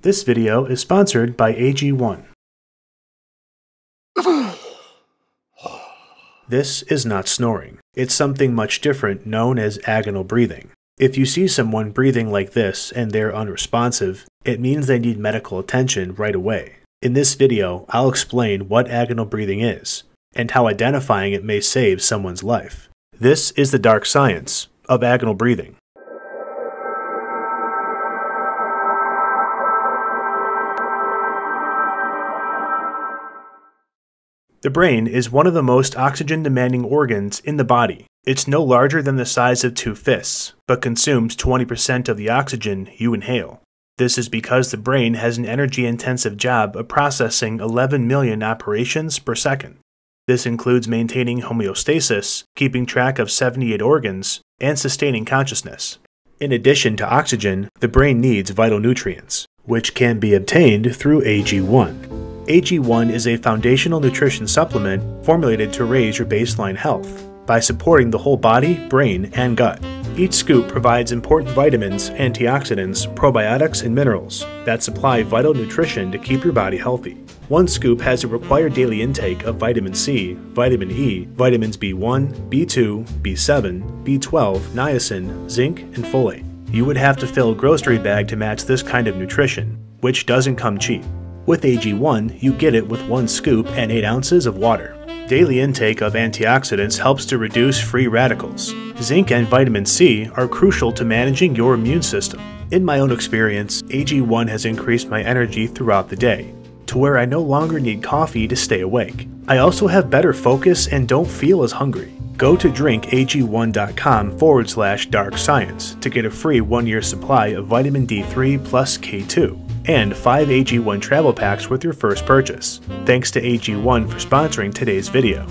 This video is sponsored by AG1. This is not snoring. It's something much different known as agonal breathing. If you see someone breathing like this and they're unresponsive, it means they need medical attention right away. In this video, I'll explain what agonal breathing is, and how identifying it may save someone's life. This is the dark science of agonal breathing. The brain is one of the most oxygen-demanding organs in the body. It's no larger than the size of two fists, but consumes 20% of the oxygen you inhale. This is because the brain has an energy-intensive job of processing 11 million operations per second. This includes maintaining homeostasis, keeping track of 78 organs, and sustaining consciousness. In addition to oxygen, the brain needs vital nutrients, which can be obtained through AG1. AG1 is a foundational nutrition supplement formulated to raise your baseline health by supporting the whole body, brain, and gut. Each scoop provides important vitamins, antioxidants, probiotics, and minerals that supply vital nutrition to keep your body healthy. One scoop has a required daily intake of vitamin C, vitamin E, vitamins B1, B2, B7, B12, niacin, zinc, and folate. You would have to fill a grocery bag to match this kind of nutrition, which doesn't come cheap. With AG1, you get it with 1 scoop and 8 ounces of water. Daily intake of antioxidants helps to reduce free radicals. Zinc and vitamin C are crucial to managing your immune system. In my own experience, AG1 has increased my energy throughout the day, to where I no longer need coffee to stay awake. I also have better focus and don't feel as hungry. Go to drinkag1.com/dark science to get a free 1-year supply of vitamin D3 plus K2. And 5 AG1 travel packs with your first purchase. Thanks to AG1 for sponsoring today's video.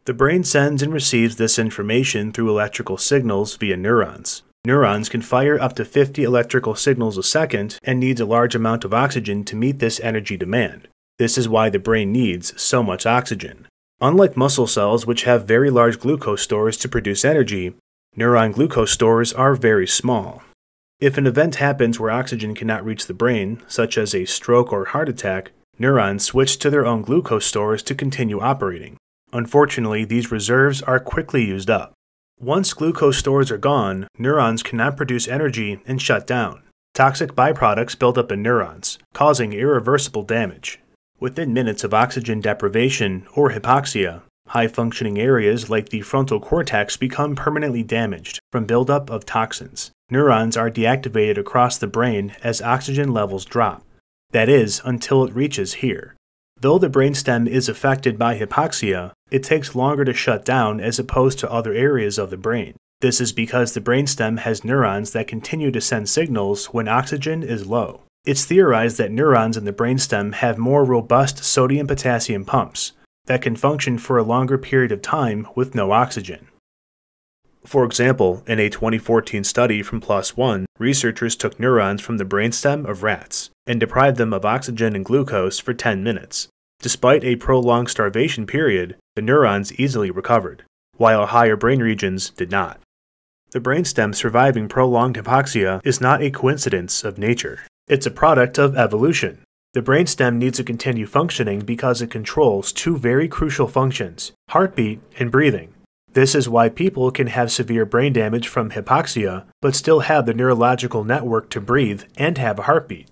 The brain sends and receives this information through electrical signals via neurons. Neurons can fire up to 50 electrical signals a second and needs a large amount of oxygen to meet this energy demand. This is why the brain needs so much oxygen. Unlike muscle cells, which have very large glucose stores to produce energy, neuron glucose stores are very small. If an event happens where oxygen cannot reach the brain, such as a stroke or heart attack, neurons switch to their own glucose stores to continue operating. Unfortunately, these reserves are quickly used up. Once glucose stores are gone, neurons cannot produce energy and shut down. Toxic byproducts build up in neurons, causing irreversible damage. Within minutes of oxygen deprivation or hypoxia, high-functioning areas like the frontal cortex become permanently damaged from buildup of toxins. Neurons are deactivated across the brain as oxygen levels drop. That is, until it reaches here. Though the brainstem is affected by hypoxia, it takes longer to shut down as opposed to other areas of the brain. This is because the brainstem has neurons that continue to send signals when oxygen is low. It's theorized that neurons in the brainstem have more robust sodium-potassium pumps that can function for a longer period of time with no oxygen. For example, in a 2014 study from PLOS ONE, researchers took neurons from the brainstem of rats and deprived them of oxygen and glucose for 10 minutes. Despite a prolonged starvation period, the neurons easily recovered, while higher brain regions did not. The brainstem surviving prolonged hypoxia is not a coincidence of nature. It's a product of evolution. The brainstem needs to continue functioning because it controls 2 very crucial functions: heartbeat and breathing. This is why people can have severe brain damage from hypoxia, but still have the neurological network to breathe and have a heartbeat.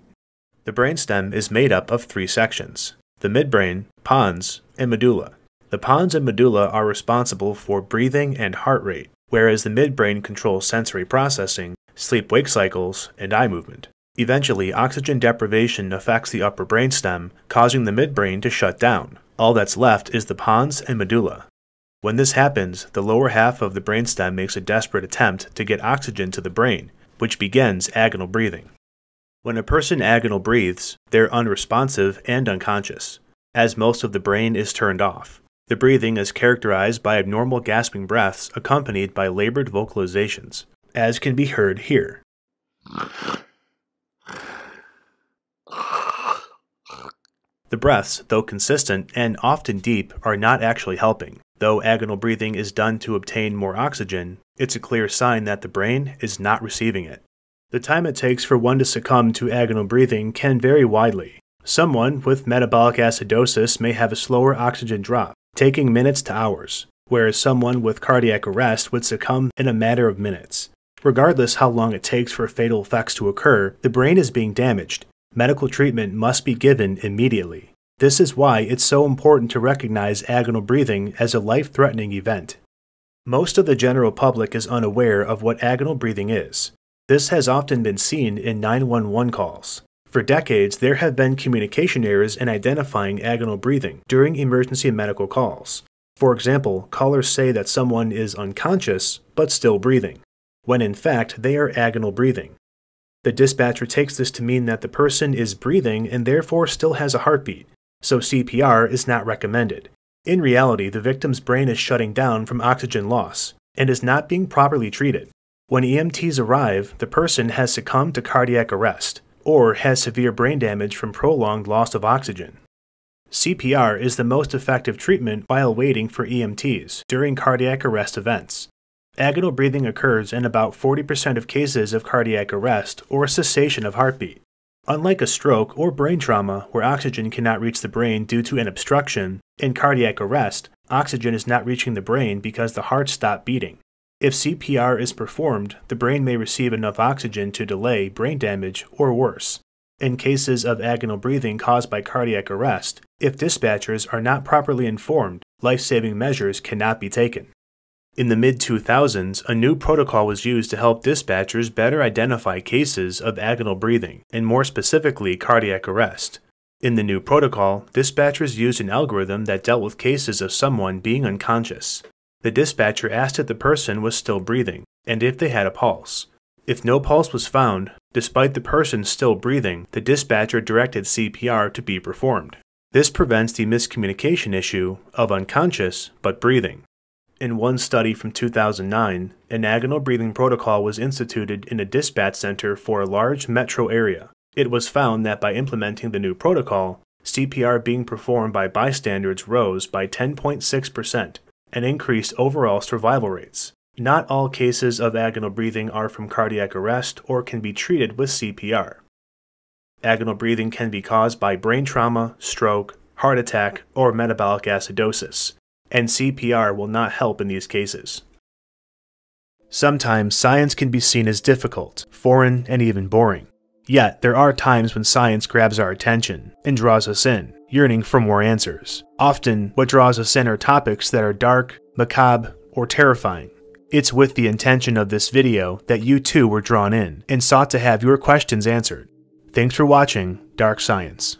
The brainstem is made up of 3 sections: the midbrain, pons, and medulla. The pons and medulla are responsible for breathing and heart rate, whereas the midbrain controls sensory processing, sleep-wake cycles, and eye movement. Eventually, oxygen deprivation affects the upper brainstem, causing the midbrain to shut down. All that's left is the pons and medulla. When this happens, the lower half of the brainstem makes a desperate attempt to get oxygen to the brain, which begins agonal breathing. When a person agonal breathes, they're unresponsive and unconscious, as most of the brain is turned off. The breathing is characterized by abnormal gasping breaths accompanied by labored vocalizations, as can be heard here. The breaths, though consistent and often deep, are not actually helping. Though agonal breathing is done to obtain more oxygen, it's a clear sign that the brain is not receiving it. The time it takes for one to succumb to agonal breathing can vary widely. Someone with metabolic acidosis may have a slower oxygen drop, taking minutes to hours, whereas someone with cardiac arrest would succumb in a matter of minutes. Regardless how long it takes for fatal effects to occur, the brain is being damaged. Medical treatment must be given immediately. This is why it's so important to recognize agonal breathing as a life-threatening event. Most of the general public is unaware of what agonal breathing is. This has often been seen in 911 calls. For decades, there have been communication errors in identifying agonal breathing during emergency medical calls. For example, callers say that someone is unconscious but still breathing, when in fact they are agonal breathing. The dispatcher takes this to mean that the person is breathing and therefore still has a heartbeat, so CPR is not recommended. In reality, the victim's brain is shutting down from oxygen loss and is not being properly treated. When EMTs arrive, the person has succumbed to cardiac arrest or has severe brain damage from prolonged loss of oxygen. CPR is the most effective treatment while waiting for EMTs during cardiac arrest events. Agonal breathing occurs in about 40% of cases of cardiac arrest or cessation of heartbeat. Unlike a stroke or brain trauma where oxygen cannot reach the brain due to an obstruction, in cardiac arrest, oxygen is not reaching the brain because the heart stopped beating. If CPR is performed, the brain may receive enough oxygen to delay brain damage or worse. In cases of agonal breathing caused by cardiac arrest, if dispatchers are not properly informed, life-saving measures cannot be taken. In the mid-2000s, a new protocol was used to help dispatchers better identify cases of agonal breathing, and more specifically cardiac arrest. In the new protocol, dispatchers used an algorithm that dealt with cases of someone being unconscious. The dispatcher asked if the person was still breathing, and if they had a pulse. If no pulse was found, despite the person still breathing, the dispatcher directed CPR to be performed. This prevents the miscommunication issue of unconscious but breathing. In one study from 2009, an agonal breathing protocol was instituted in a dispatch center for a large metro area. It was found that by implementing the new protocol, CPR being performed by bystanders rose by 10.6%. and increased overall survival rates. Not all cases of agonal breathing are from cardiac arrest or can be treated with CPR. Agonal breathing can be caused by brain trauma, stroke, heart attack, or metabolic acidosis, and CPR will not help in these cases. Sometimes science can be seen as difficult, foreign, and even boring. Yet, there are times when science grabs our attention and draws us in, yearning for more answers. Often, what draws us in are topics that are dark, macabre, or terrifying. It's with the intention of this video that you too were drawn in and sought to have your questions answered. Thanks for watching Dark Science.